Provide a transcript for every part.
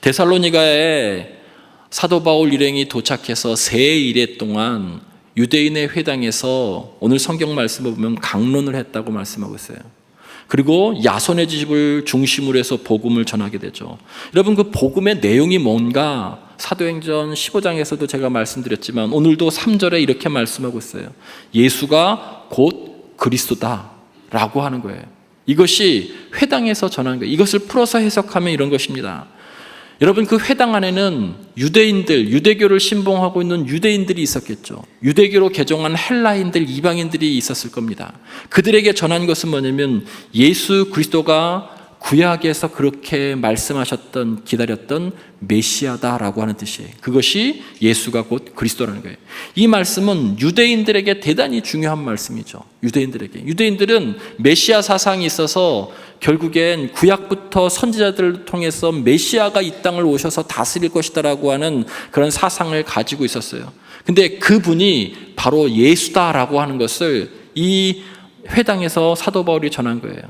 데살로니가에 사도 바울 일행이 도착해서 세 일해 동안 유대인의 회당에서 오늘 성경 말씀을 보면 강론을 했다고 말씀하고 있어요. 그리고 야손의 집을 중심으로 해서 복음을 전하게 되죠. 여러분, 그 복음의 내용이 뭔가 사도행전 15장에서도 제가 말씀드렸지만 오늘도 3절에 이렇게 말씀하고 있어요. 예수가 곧 그리스도다 라고 하는 거예요. 이것이 회당에서 전하는 거예요. 이것을 풀어서 해석하면 이런 것입니다. 여러분, 그 회당 안에는 유대인들, 유대교를 신봉하고 있는 유대인들이 있었겠죠. 유대교로 개종한 헬라인들, 이방인들이 있었을 겁니다. 그들에게 전한 것은 뭐냐면 예수 그리스도가 구약에서 그렇게 말씀하셨던, 기다렸던 메시아다라고 하는 뜻이에요. 그것이 예수가 곧 그리스도라는 거예요. 이 말씀은 유대인들에게 대단히 중요한 말씀이죠. 유대인들은 메시아 사상이 있어서 결국엔 구약부터 선지자들을 통해서 메시아가 이 땅을 오셔서 다스릴 것이다라고 하는 그런 사상을 가지고 있었어요. 근데 그분이 바로 예수다라고 하는 것을 이 회당에서 사도 바울이 전한 거예요.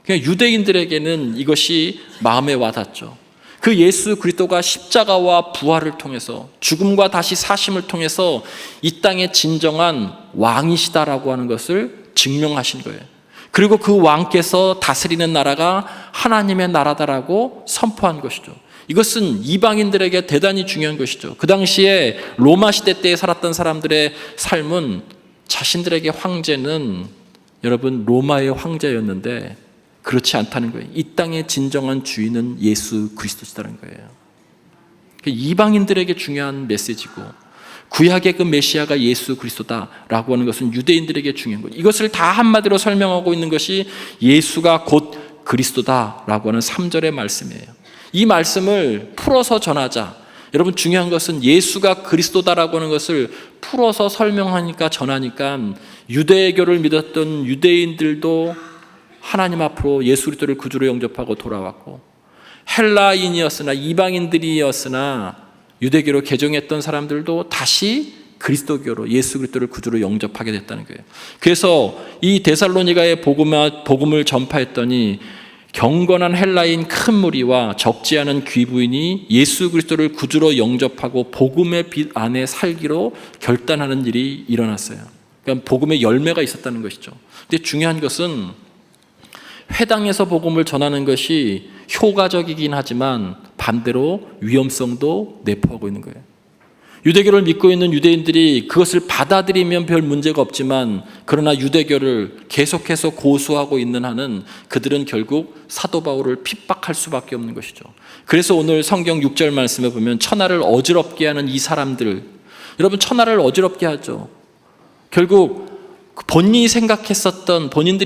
그냥 유대인들에게는 이것이 마음에 와닿죠. 그 예수 그리스도가 십자가와 부활을 통해서, 죽음과 다시 사심을 통해서 이 땅의 진정한 왕이시다라고 하는 것을 증명하신 거예요. 그리고 그 왕께서 다스리는 나라가 하나님의 나라다라고 선포한 것이죠. 이것은 이방인들에게 대단히 중요한 것이죠. 그 당시에 로마 시대 때에 살았던 사람들의 삶은 자신들에게 황제는 여러분 로마의 황제였는데 그렇지 않다는 거예요. 이 땅의 진정한 주인은 예수 그리스도시다는 거예요. 이방인들에게 중요한 메시지고 구약의 그 메시아가 예수 그리스도다라고 하는 것은 유대인들에게 중요한 거예요. 이것을 다 한마디로 설명하고 있는 것이 예수가 곧 그리스도다라고 하는 3절의 말씀이에요. 이 말씀을 풀어서 전하자. 여러분, 중요한 것은 예수가 그리스도다라고 하는 것을 풀어서 설명하니까, 전하니까 유대교를 믿었던 유대인들도 하나님 앞으로 예수 그리스도를 구주로 영접하고 돌아왔고, 헬라인이었으나 이방인들이었으나 유대교로 개종했던 사람들도 다시 그리스도교로 예수 그리스도를 구주로 영접하게 됐다는 거예요. 그래서 이 데살로니가의 복음을 전파했더니 경건한 헬라인 큰 무리와 적지 않은 귀부인이 예수 그리스도를 구주로 영접하고 복음의 빛 안에 살기로 결단하는 일이 일어났어요. 그러니까 복음의 열매가 있었다는 것이죠. 근데 중요한 것은 회당에서 복음을 전하는 것이 효과적이긴 하지만 반대로 위험성도 내포하고 있는 거예요. 유대교를 믿고 있는 유대인들이 그것을 받아들이면 별 문제가 없지만, 그러나 유대교를 계속해서 고수하고 있는 한은 그들은 결국 사도 바울을 핍박할 수밖에 없는 것이죠. 그래서 오늘 성경 6절 말씀에 보면 천하를 어지럽게 하는 이 사람들, 여러분, 천하를 어지럽게 하죠. 결국 본인들이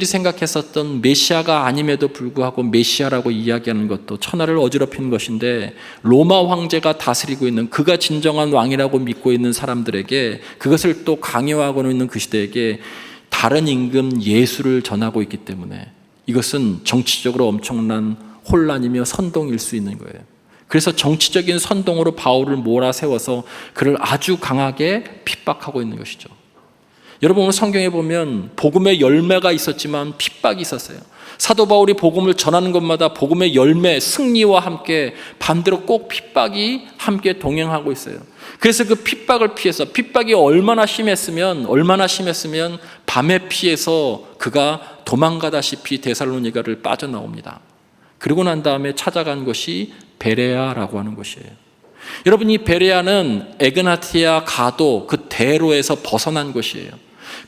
생각했었던 메시아가 아님에도 불구하고 메시아라고 이야기하는 것도 천하를 어지럽히는 것인데, 로마 황제가 다스리고 있는, 그가 진정한 왕이라고 믿고 있는 사람들에게, 그것을 또 강요하고 있는 그 시대에게 다른 임금 예수를 전하고 있기 때문에 이것은 정치적으로 엄청난 혼란이며 선동일 수 있는 거예요. 그래서 정치적인 선동으로 바울을 몰아세워서 그를 아주 강하게 핍박하고 있는 것이죠. 여러분, 오늘 성경에 보면 복음의 열매가 있었지만 핍박이 있었어요. 사도 바울이 복음을 전하는 것마다 복음의 열매, 승리와 함께 반대로 꼭 핍박이 함께 동행하고 있어요. 그래서 그 핍박을 피해서, 핍박이 얼마나 심했으면 밤에 피해서 그가 도망가다시피 데살로니가를 빠져나옵니다. 그리고 난 다음에 찾아간 것이 베레아라고 하는 곳이에요. 여러분, 이 베레아는 에그나티아 가도 그 대로에서 벗어난 곳이에요.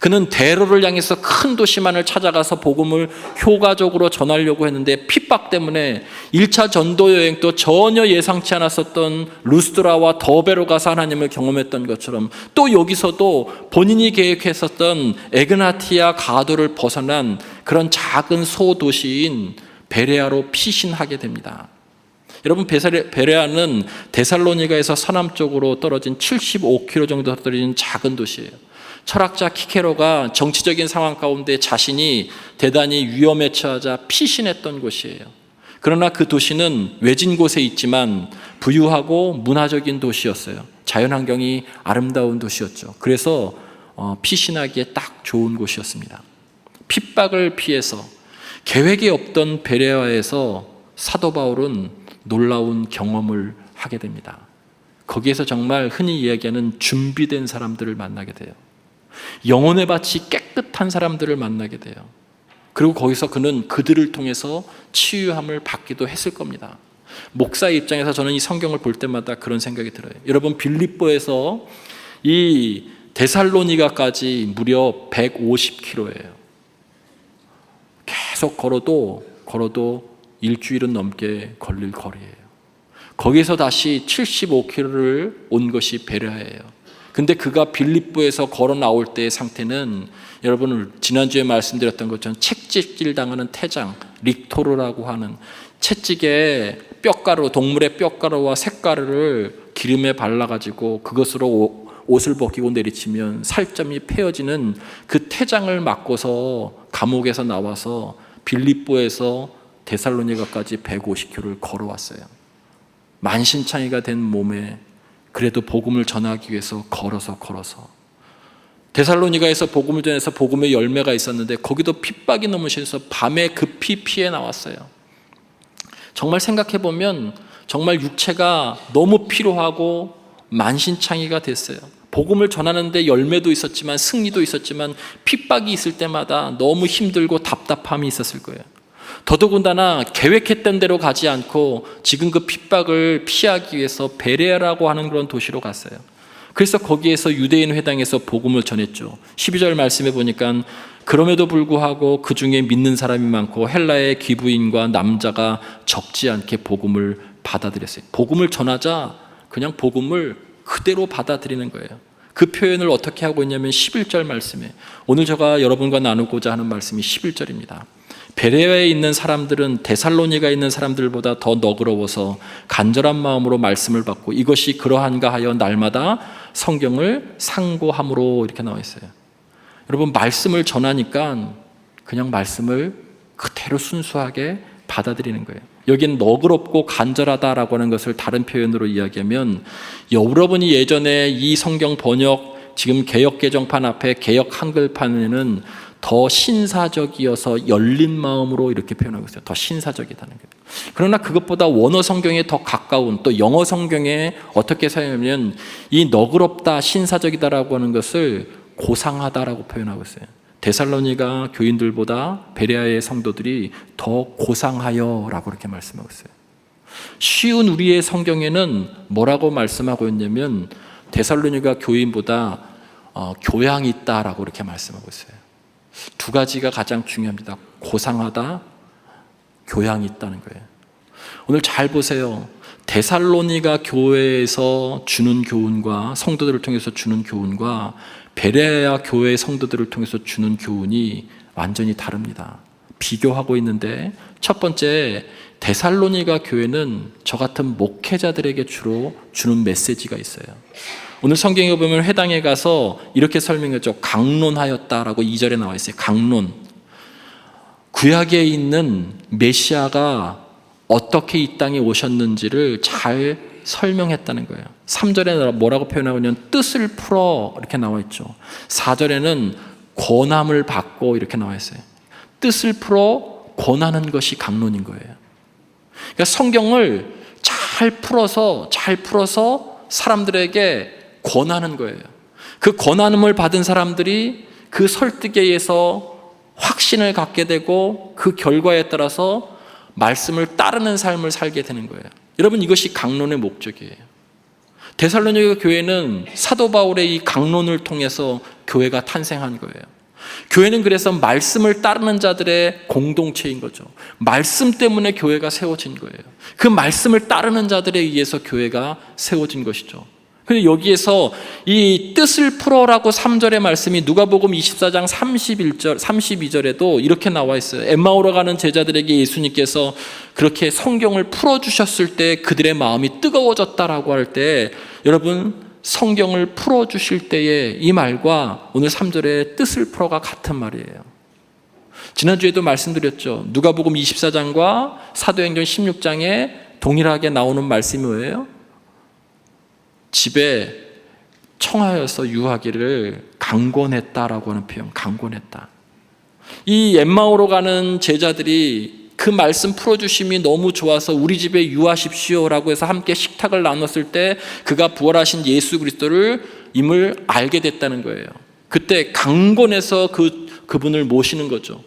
그는 대로를 향해서 큰 도시만을 찾아가서 복음을 효과적으로 전하려고 했는데 핍박 때문에 1차 전도 여행도 전혀 예상치 않았었던 루스드라와 더베로 가서 하나님을 경험했던 것처럼, 또 여기서도 본인이 계획했었던 에그나티아 가도를 벗어난 그런 작은 소도시인 베레아로 피신하게 됩니다. 여러분, 베레아는 데살로니가에서 서남쪽으로 떨어진 75km 정도 떨어진 작은 도시예요. 철학자 키케로가 정치적인 상황 가운데 자신이 대단히 위험에 처하자 피신했던 곳이에요. 그러나 그 도시는 외진 곳에 있지만 부유하고 문화적인 도시였어요. 자연환경이 아름다운 도시였죠. 그래서 피신하기에 딱 좋은 곳이었습니다. 핍박을 피해서 계획이 없던 베레아에서 사도 바울은 놀라운 경험을 하게 됩니다. 거기에서 정말 흔히 이야기하는 준비된 사람들을 만나게 돼요. 영혼의 밭이 깨끗한 사람들을 만나게 돼요. 그리고 거기서 그는 그들을 통해서 치유함을 받기도 했을 겁니다. 목사의 입장에서 저는 이 성경을 볼 때마다 그런 생각이 들어요. 여러분, 빌립보에서 이 데살로니가까지 무려 150km예요. 계속 걸어도 일주일은 넘게 걸릴 거리예요. 거기서 다시 75km를 온 것이 베레아예요. 근데 그가 빌립보에서 걸어 나올 때의 상태는 여러분 지난주에 말씀드렸던 것처럼 채찍질 당하는 태장, 릭토르라고 하는 채찍에 뼈가루, 동물의 뼈가루와 색가루를 기름에 발라가지고 그것으로 옷을 벗기고 내리치면 살점이 패어지는 그 태장을 맞고서 감옥에서 나와서 빌립보에서 데살로니가까지 150km를 걸어왔어요. 만신창이가 된 몸에 그래도 복음을 전하기 위해서 걸어서 데살로니가에서 복음을 전해서 복음의 열매가 있었는데 거기도 핍박이 너무 심해서 밤에 급히 피해 나왔어요. 정말 생각해보면 정말 육체가 너무 피로하고 만신창이가 됐어요. 복음을 전하는데 열매도 있었지만 승리도 있었지만 핍박이 있을 때마다 너무 힘들고 답답함이 있었을 거예요. 더더군다나 계획했던 대로 가지 않고 지금 그 핍박을 피하기 위해서 베레아라고 하는 그런 도시로 갔어요. 그래서 거기에서 유대인 회당에서 복음을 전했죠. 12절 말씀해 보니까 그럼에도 불구하고 그 중에 믿는 사람이 많고 헬라의 기부인과 남자가 적지 않게 복음을 받아들였어요. 복음을 전하자 그냥 복음을 그대로 받아들이는 거예요. 그 표현을 어떻게 하고 있냐면 11절 말씀에 오늘 제가 여러분과 나누고자 하는 말씀이 11절입니다. 베레아에 있는 사람들은 데살로니가에 있는 사람들보다 더 너그러워서 간절한 마음으로 말씀을 받고 이것이 그러한가 하여 날마다 성경을 상고함으로 이렇게 나와 있어요. 여러분, 말씀을 전하니까 그냥 말씀을 그대로 순수하게 받아들이는 거예요. 여기는 너그럽고 간절하다라고 하는 것을 다른 표현으로 이야기하면 여러분이 예전에 이 성경 번역 지금 개역개정판 앞에 개역 한글판에는 더 신사적이어서 열린 마음으로 이렇게 표현하고 있어요. 더 신사적이다는 거예요. 그러나 그것보다 원어 성경에 더 가까운 또 영어 성경에 어떻게 사용하면 이 너그럽다, 신사적이다라고 하는 것을 고상하다라고 표현하고 있어요. 데살로니가 교인들보다 베레아의 성도들이 더 고상하여라고 이렇게 말씀하고 있어요. 쉬운 우리의 성경에는 뭐라고 말씀하고 있냐면 데살로니가 교인보다 교양이 있다라고 이렇게 말씀하고 있어요. 두 가지가 가장 중요합니다. 고상하다, 교양이 있다는 거예요. 오늘 잘 보세요. 데살로니가 교회에서 주는 교훈과 성도들을 통해서 주는 교훈과 베레아 교회 성도들을 통해서 주는 교훈이 완전히 다릅니다. 비교하고 있는데 첫 번째, 데살로니가 교회는 저 같은 목회자들에게 주로 주는 메시지가 있어요. 오늘 성경에 보면 회당에 가서 이렇게 설명했죠. 강론하였다라고 2절에 나와 있어요. 강론. 구약에 있는 메시아가 어떻게 이 땅에 오셨는지를 잘 설명했다는 거예요. 3절에 뭐라고 표현하고 있냐면 뜻을 풀어 이렇게 나와 있죠. 4절에는 권함을 받고 이렇게 나와 있어요. 뜻을 풀어 권하는 것이 강론인 거예요. 그러니까 성경을 잘 풀어서 사람들에게 권하는 거예요. 그 권함을 받은 사람들이 그 설득에 의해서 확신을 갖게 되고 그 결과에 따라서 말씀을 따르는 삶을 살게 되는 거예요. 여러분, 이것이 강론의 목적이에요. 데살로니가 교회는 사도 바울의 이 강론을 통해서 교회가 탄생한 거예요. 교회는 그래서 말씀을 따르는 자들의 공동체인 거죠. 말씀 때문에 교회가 세워진 거예요. 그 말씀을 따르는 자들에 의해서 교회가 세워진 것이죠. 근데 여기에서 이 뜻을 풀어라고 3절의 말씀이 누가복음 24장 32절에도 이렇게 나와 있어요. 엠마오로 가는 제자들에게 예수님께서 그렇게 성경을 풀어주셨을 때 그들의 마음이 뜨거워졌다라고 할 때 여러분, 성경을 풀어주실 때의 이 말과 오늘 3절의 뜻을 풀어가 같은 말이에요. 지난주에도 말씀드렸죠. 누가복음 24장과 사도행전 16장에 동일하게 나오는 말씀이 뭐예요? 집에 청하여서 유하기를 강권했다라고 하는 표현, 강권했다. 이 엠마오로 가는 제자들이 그 말씀 풀어주심이 너무 좋아서 우리 집에 유하십시오라고 해서 함께 식탁을 나눴을 때 그가 부활하신 예수 그리스도를 임을 알게 됐다는 거예요. 그때 강권해서 그분을 모시는 거죠.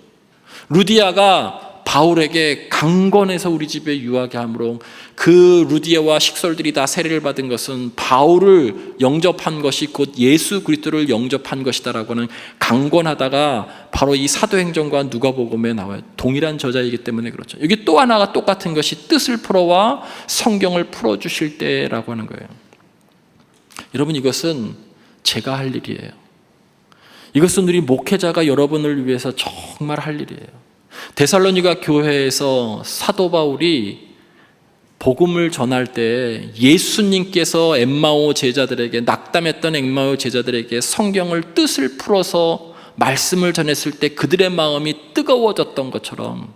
루디아가 바울에게 강권해서 우리 집에 유하게 함으로 그 루디아와 식솔들이 다 세례를 받은 것은 바울을 영접한 것이 곧 예수 그리스도를 영접한 것이다라고 하는 강권하다가 바로 이 사도행전과 누가복음에 나와요. 동일한 저자이기 때문에 그렇죠. 여기 또 하나가 똑같은 것이 뜻을 풀어와 성경을 풀어주실 때라고 하는 거예요. 여러분, 이것은 제가 할 일이에요. 이것은 우리 목회자가 여러분을 위해서 정말 할 일이에요. 데살로니가 교회에서 사도 바울이 복음을 전할 때 예수님께서 엠마오 제자들에게, 낙담했던 엠마오 제자들에게 성경을 뜻을 풀어서 말씀을 전했을 때 그들의 마음이 뜨거워졌던 것처럼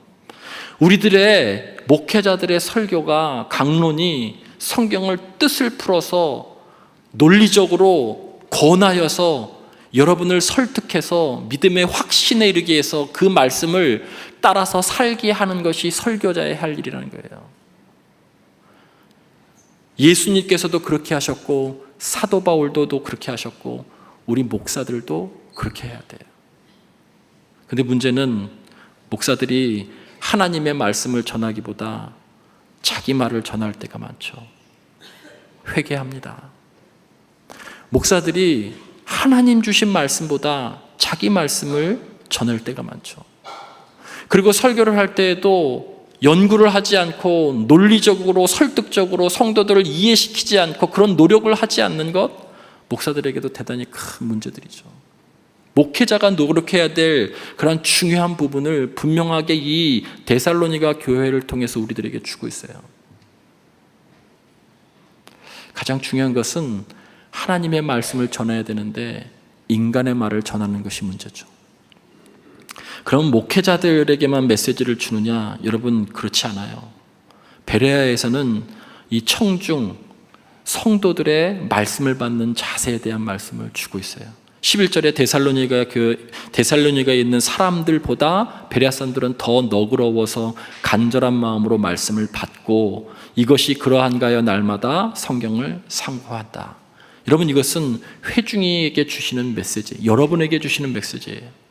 우리들의 목회자들의 설교가, 강론이 성경을 뜻을 풀어서 논리적으로 권하여서 여러분을 설득해서 믿음의 확신에 이르게 해서 그 말씀을 따라서 살게 하는 것이 설교자의 할 일이라는 거예요. 예수님께서도 그렇게 하셨고 사도 바울도 그렇게 하셨고 우리 목사들도 그렇게 해야 돼요. 근데 문제는 목사들이 하나님의 말씀을 전하기보다 자기 말을 전할 때가 많죠. 회개합니다. 목사들이 하나님 주신 말씀보다 자기 말씀을 전할 때가 많죠. 그리고 설교를 할 때에도 연구를 하지 않고 논리적으로 설득적으로 성도들을 이해시키지 않고 그런 노력을 하지 않는 것, 목사들에게도 대단히 큰 문제들이죠. 목회자가 노력해야 될 그런 중요한 부분을 분명하게 이 데살로니가 교회를 통해서 우리들에게 주고 있어요. 가장 중요한 것은 하나님의 말씀을 전해야 되는데 인간의 말을 전하는 것이 문제죠. 그럼 목회자들에게만 메시지를 주느냐? 여러분, 그렇지 않아요. 베레아에서는 이 청중 성도들의 말씀을 받는 자세에 대한 말씀을 주고 있어요. 11절에 데살로니가에 있는 사람들보다 베레아 사람들은 더 너그러워서 간절한 마음으로 말씀을 받고 이것이 그러한가여 날마다 성경을 상고한다. 여러분, 이것은 회중이에게 주시는 메시지, 여러분에게 주시는 메시지예요.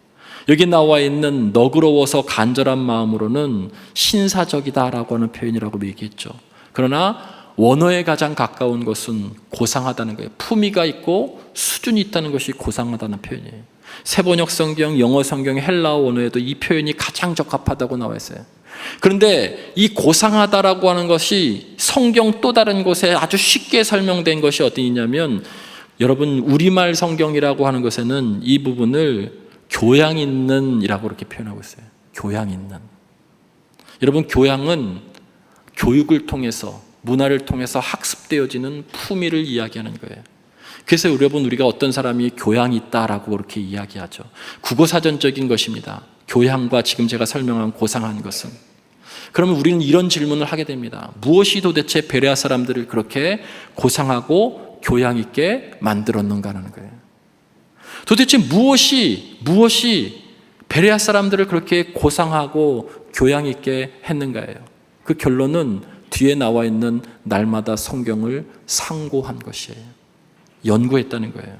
여기 나와 있는 너그러워서 간절한 마음으로는 신사적이다라고 하는 표현이라고 얘기했죠. 그러나 원어에 가장 가까운 것은 고상하다는 거예요. 품위가 있고 수준이 있다는 것이 고상하다는 표현이에요. 세번역 성경, 영어 성경, 헬라어 원어에도 이 표현이 가장 적합하다고 나와 있어요. 그런데 이 고상하다라고 하는 것이 성경 또 다른 곳에 아주 쉽게 설명된 것이 어디 있냐면, 여러분, 우리말 성경이라고 하는 것에는 이 부분을 교양 있는 이라고 이렇게 표현하고 있어요. 교양 있는. 여러분, 교양은 교육을 통해서, 문화를 통해서 학습되어지는 품위를 이야기하는 거예요. 그래서 여러분, 우리가 어떤 사람이 교양이 있다라고 그렇게 이야기하죠. 국어사전적인 것입니다. 교양과 지금 제가 설명한 고상한 것은. 그러면 우리는 이런 질문을 하게 됩니다. 무엇이 도대체 베레아 사람들을 그렇게 고상하고 교양 있게 만들었는가 하는 거예요. 도대체 무엇이 베레아 사람들을 그렇게 고상하고 교양 있게 했는가예요. 그 결론은 뒤에 나와 있는 날마다 성경을 상고한 것이에요. 연구했다는 거예요.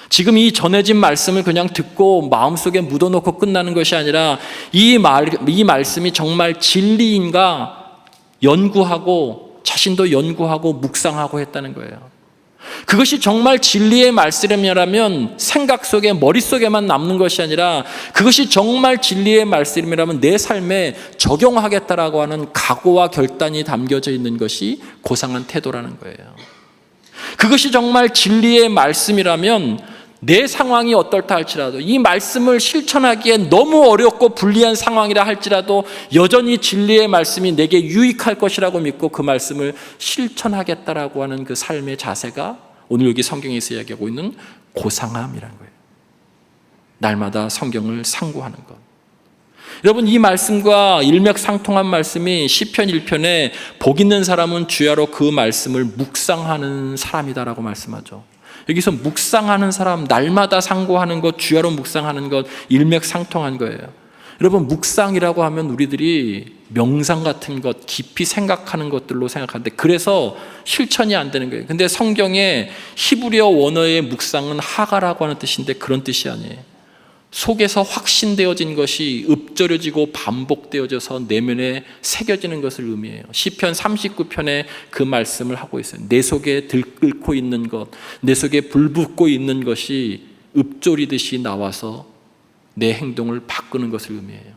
지금 이 전해진 말씀을 그냥 듣고 마음속에 묻어놓고 끝나는 것이 아니라 이 말씀이 정말 진리인가 연구하고 자신도 연구하고 묵상하고 했다는 거예요. 그것이 정말 진리의 말씀이라면 생각 속에 머릿속에만 남는 것이 아니라 그것이 정말 진리의 말씀이라면 내 삶에 적용하겠다라고 하는 각오와 결단이 담겨져 있는 것이 고상한 태도라는 거예요. 그것이 정말 진리의 말씀이라면 내 상황이 어떨다 할지라도 이 말씀을 실천하기에 너무 어렵고 불리한 상황이라 할지라도 여전히 진리의 말씀이 내게 유익할 것이라고 믿고 그 말씀을 실천하겠다라고 하는 그 삶의 자세가 오늘 여기 성경에서 이야기하고 있는 고상함이라는 거예요. 날마다 성경을 상고하는 것. 여러분, 이 말씀과 일맥상통한 말씀이 시편 1편에 복 있는 사람은 주야로 그 말씀을 묵상하는 사람이다라고 말씀하죠. 여기서 묵상하는 사람, 날마다 상고하는 것, 주야로 묵상하는 것, 일맥상통한 거예요. 여러분, 묵상이라고 하면 우리들이 명상 같은 것, 깊이 생각하는 것들로 생각하는데 그래서 실천이 안 되는 거예요. 근데 성경의 히브리어 원어의 묵상은 하가라고 하는 뜻인데 그런 뜻이 아니에요. 속에서 확신되어진 것이 읊조려지고 반복되어져서 내면에 새겨지는 것을 의미해요. 시편 39편에 그 말씀을 하고 있어요. 내 속에 들끓고 있는 것, 내 속에 불붙고 있는 것이 읊조리듯이 나와서 내 행동을 바꾸는 것을 의미해요.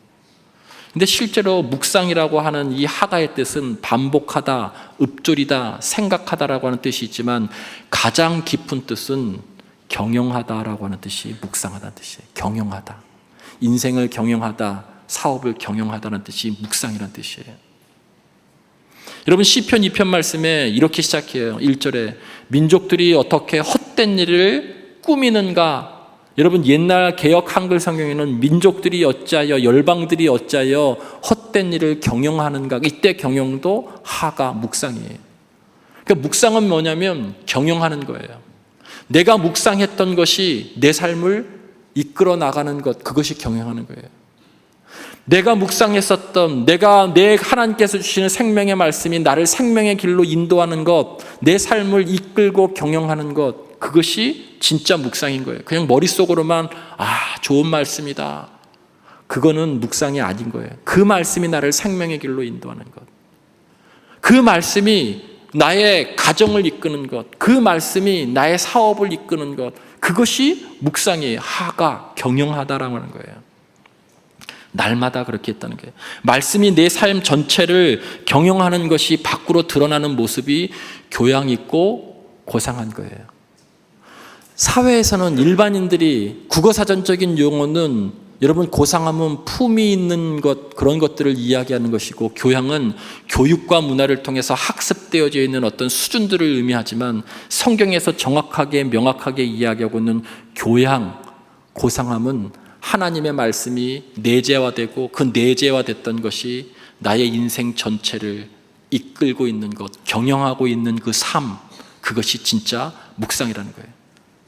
근데 실제로 묵상이라고 하는 이 하가의 뜻은 반복하다, 읊조리다, 생각하다라고 하는 뜻이 있지만 가장 깊은 뜻은 경영하다라고 하는 뜻이 묵상하다는 뜻이에요. 경영하다. 인생을 경영하다, 사업을 경영하다는 뜻이 묵상이라는 뜻이에요. 여러분 시편 2편 말씀에 이렇게 시작해요. 1절에 민족들이 어떻게 헛된 일을 꾸미는가. 여러분 옛날 개역 한글 성경에는 민족들이 어찌하여 열방들이 어찌하여 헛된 일을 경영하는가. 이때 경영도 하가 묵상이에요. 그러니까 묵상은 뭐냐면 경영하는 거예요. 내가 묵상했던 것이 내 삶을 이끌어 나가는 것, 그것이 경영하는 거예요. 내가 묵상했었던 내 하나님께서 주시는 생명의 말씀이 나를 생명의 길로 인도하는 것, 내 삶을 이끌고 경영하는 것, 그것이 진짜 묵상인 거예요. 그냥 머릿속으로만 좋은 말씀이다. 그거는 묵상이 아닌 거예요. 그 말씀이 나를 생명의 길로 인도하는 것. 그 말씀이 나의 가정을 이끄는 것. 그 말씀이 나의 사업을 이끄는 것. 그것이 묵상이에요. 하가, 경영하다라고 하는 거예요. 날마다 그렇게 했다는 거예요. 말씀이 내 삶 전체를 경영하는 것이 밖으로 드러나는 모습이 교양 있고 고상한 거예요. 사회에서는 일반인들이 국어사전적인 용어는 여러분 고상함은 품이 있는 것, 그런 것들을 이야기하는 것이고 교양은 교육과 문화를 통해서 학습되어져 있는 어떤 수준들을 의미하지만 성경에서 정확하게 명확하게 이야기하고 있는 교양, 고상함은 하나님의 말씀이 내재화되고 그 내재화됐던 것이 나의 인생 전체를 이끌고 있는 것, 경영하고 있는 그 삶, 그것이 진짜 묵상이라는 거예요.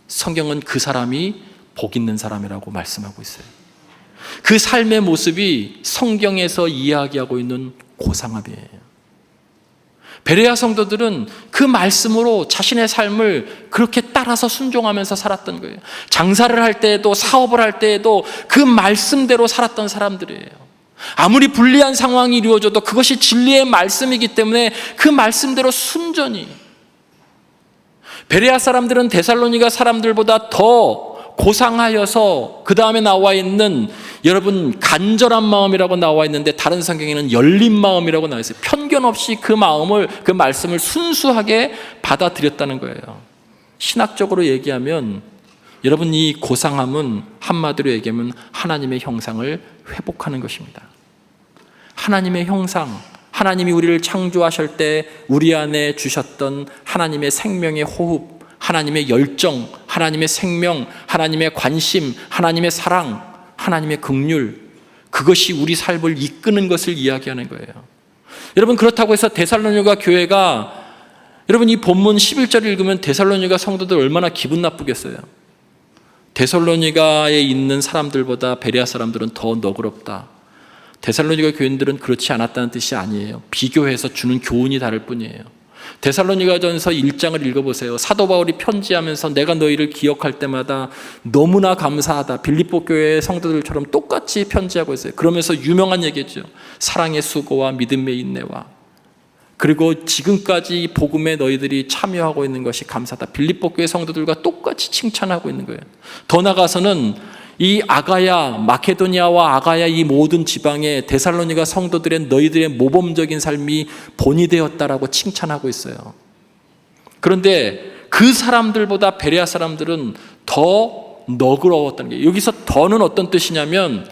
성경은 그 사람이 복 있는 사람이라고 말씀하고 있어요. 그 삶의 모습이 성경에서 이야기하고 있는 고상함이에요. 베레아 성도들은 그 말씀으로 자신의 삶을 그렇게 따라서 순종하면서 살았던 거예요. 장사를 할 때에도 사업을 할 때에도 그 말씀대로 살았던 사람들이에요. 아무리 불리한 상황이 이루어져도 그것이 진리의 말씀이기 때문에 그 말씀대로 순전히. 베레아 사람들은 데살로니가 사람들보다 더 고상하여서 그 다음에 나와 있는 여러분 간절한 마음이라고 나와 있는데 다른 성경에는 열린 마음이라고 나와 있어요. 편견 없이 그 말씀을 순수하게 받아들였다는 거예요. 신학적으로 얘기하면 여러분 이 고상함은 한마디로 얘기하면 하나님의 형상을 회복하는 것입니다. 하나님의 형상, 하나님이 우리를 창조하실 때 우리 안에 주셨던 하나님의 생명의 호흡, 하나님의 열정, 하나님의 생명, 하나님의 관심, 하나님의 사랑, 하나님의 긍휼, 그것이 우리 삶을 이끄는 것을 이야기하는 거예요. 여러분 그렇다고 해서 데살로니가 교회가 여러분 이 본문 11절을 읽으면 데살로니가 성도들 얼마나 기분 나쁘겠어요. 데살로니가에 있는 사람들보다 베레아 사람들은 더 너그럽다. 데살로니가 교인들은 그렇지 않았다는 뜻이 아니에요. 비교해서 주는 교훈이 다를 뿐이에요. 데살로니가전서 1장을 읽어보세요. 사도 바울이 편지하면서 내가 너희를 기억할 때마다 너무나 감사하다. 빌립보 교회의 성도들처럼 똑같이 편지하고 있어요. 그러면서 유명한 얘기죠. 사랑의 수고와 믿음의 인내와 그리고 지금까지 복음에 너희들이 참여하고 있는 것이 감사하다. 빌립보 교회 성도들과 똑같이 칭찬하고 있는 거예요. 더 나아가서는 이 아가야, 마케도니아와 아가야 이 모든 지방에 데살로니가 성도들의 너희들의 모범적인 삶이 본이 되었다라고 칭찬하고 있어요. 그런데 그 사람들보다 베레아 사람들은 더 너그러웠다는 게, 여기서 더는 어떤 뜻이냐면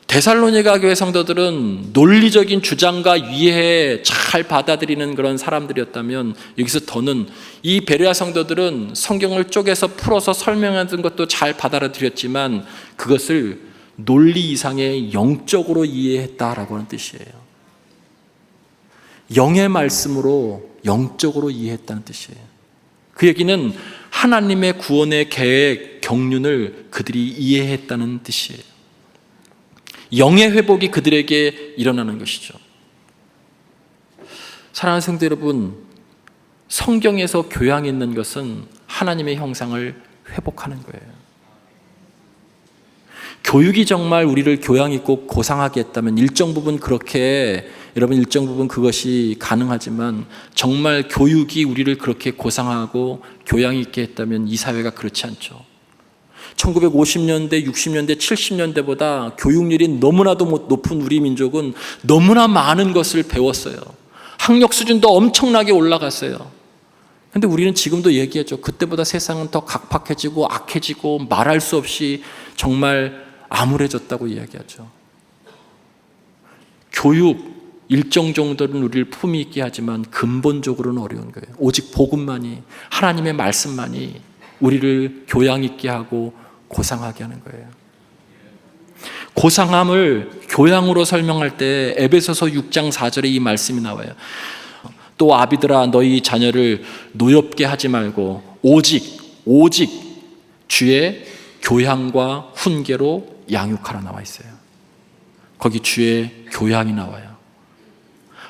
데살로니가 교회 성도들은 논리적인 주장과 이해에 잘 받아들이는 그런 사람들이었다면 여기서 더는 이 베레아 성도들은 성경을 쪼개서 풀어서 설명하는 것도 잘 받아들였지만 그것을 논리 이상의 영적으로 이해했다라고 하는 뜻이에요. 영의 말씀으로 영적으로 이해했다는 뜻이에요. 그 얘기는 하나님의 구원의 계획, 경륜을 그들이 이해했다는 뜻이에요. 영의 회복이 그들에게 일어나는 것이죠. 사랑하는 성도 여러분, 성경에서 교양이 있는 것은 하나님의 형상을 회복하는 거예요. 교육이 정말 우리를 교양 있고 고상하게 했다면 일정 부분 그것이 가능하지만 정말 교육이 우리를 그렇게 고상하고 교양 있게 했다면 이 사회가 그렇지 않죠. 1950년대, 60년대, 70년대보다 교육률이 너무나도 높은 우리 민족은 너무나 많은 것을 배웠어요. 학력 수준도 엄청나게 올라갔어요. 근데 우리는 지금도 얘기하죠. 그때보다 세상은 더 각박해지고 악해지고 말할 수 없이 정말 암울해졌다고 이야기하죠. 교육 일정 정도는 우리를 품위 있게 하지만 근본적으로는 어려운 거예요. 오직 복음만이, 하나님의 말씀만이 우리를 교양 있게 하고 고상하게 하는 거예요. 고상함을 교양으로 설명할 때 에베소서 6장 4절에 이 말씀이 나와요. 또 아비들아 너희 자녀를 노엽게 하지 말고 오직 주의 교양과 훈계로 양육하라 나와 있어요. 거기 주의 교양이 나와요.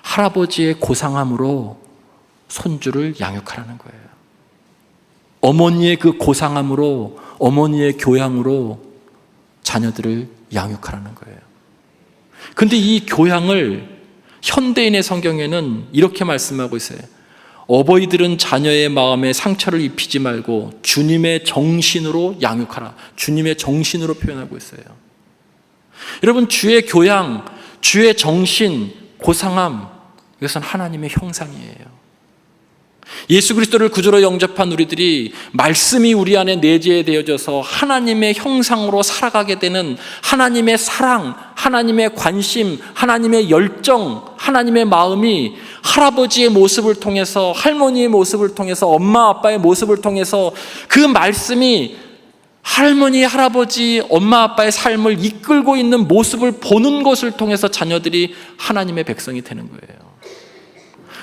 할아버지의 고상함으로 손주를 양육하라는 거예요. 어머니의 그 고상함으로, 어머니의 교양으로 자녀들을 양육하라는 거예요. 근데 이 교양을 현대인의 성경에는 이렇게 말씀하고 있어요. 어버이들은 자녀의 마음에 상처를 입히지 말고 주님의 정신으로 양육하라. 주님의 정신으로 표현하고 있어요. 여러분, 주의 교양, 주의 정신, 고상함, 이것은 하나님의 형상이에요. 예수 그리스도를 구주로 영접한 우리들이 말씀이 우리 안에 내재되어져서 하나님의 형상으로 살아가게 되는 하나님의 사랑, 하나님의 관심, 하나님의 열정, 하나님의 마음이 할아버지의 모습을 통해서, 할머니의 모습을 통해서, 엄마 아빠의 모습을 통해서 그 말씀이 할머니, 할아버지, 엄마 아빠의 삶을 이끌고 있는 모습을 보는 것을 통해서 자녀들이 하나님의 백성이 되는 거예요.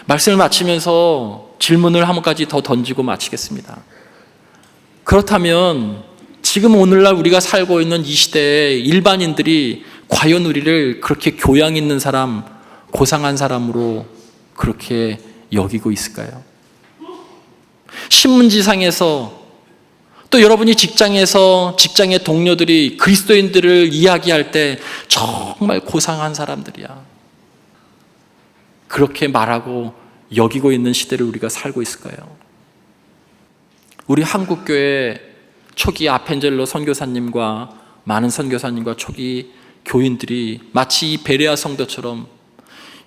말씀을 마치면서 질문을 한 가지 더 던지고 마치겠습니다. 그렇다면 지금 오늘날 우리가 살고 있는 이 시대의 일반인들이 과연 우리를 그렇게 교양 있는 사람, 고상한 사람으로 그렇게 여기고 있을까요? 신문지상에서 또 여러분이 직장에서 직장의 동료들이 그리스도인들을 이야기할 때 정말 고상한 사람들이야, 그렇게 말하고 여기고 있는 시대를 우리가 살고 있을까요? 우리 한국교회 초기 아펜젤로 선교사님과 많은 선교사님과 초기 교인들이 마치 이 베레아 성도처럼,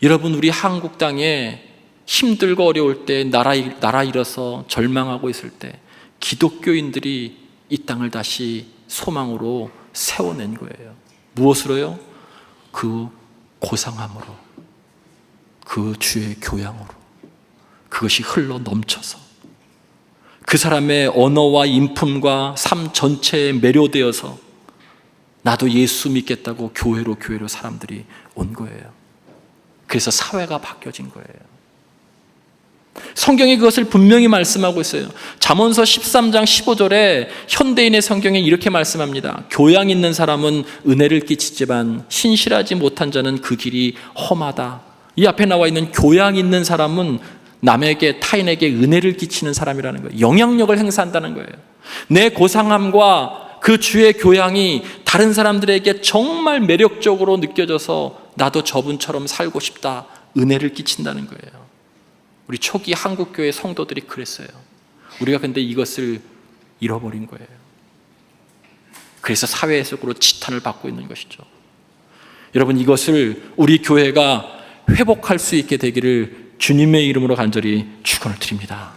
여러분, 우리 한국 땅에 힘들고 어려울 때, 나라 잃어서 절망하고 있을 때 기독교인들이 이 땅을 다시 소망으로 세워낸 거예요. 무엇으로요? 그 고상함으로, 그 주의 교양으로. 그것이 흘러 넘쳐서 그 사람의 언어와 인품과 삶 전체에 매료되어서 나도 예수 믿겠다고 교회로 사람들이 온 거예요. 그래서 사회가 바뀌어진 거예요. 성경이 그것을 분명히 말씀하고 있어요. 잠언서 13장 15절에 현대인의 성경에 이렇게 말씀합니다. 교양 있는 사람은 은혜를 끼치지만 신실하지 못한 자는 그 길이 험하다. 이 앞에 나와 있는 교양 있는 사람은 남에게, 타인에게 은혜를 끼치는 사람이라는 거예요. 영향력을 행사한다는 거예요. 내 고상함과 그 주의 교양이 다른 사람들에게 정말 매력적으로 느껴져서 나도 저분처럼 살고 싶다, 은혜를 끼친다는 거예요. 우리 초기 한국교회 성도들이 그랬어요. 우리가 근데 이것을 잃어버린 거예요. 그래서 사회 속으로 지탄을 받고 있는 것이죠. 여러분, 이것을 우리 교회가 회복할 수 있게 되기를 주님의 이름으로 간절히 축원을 드립니다.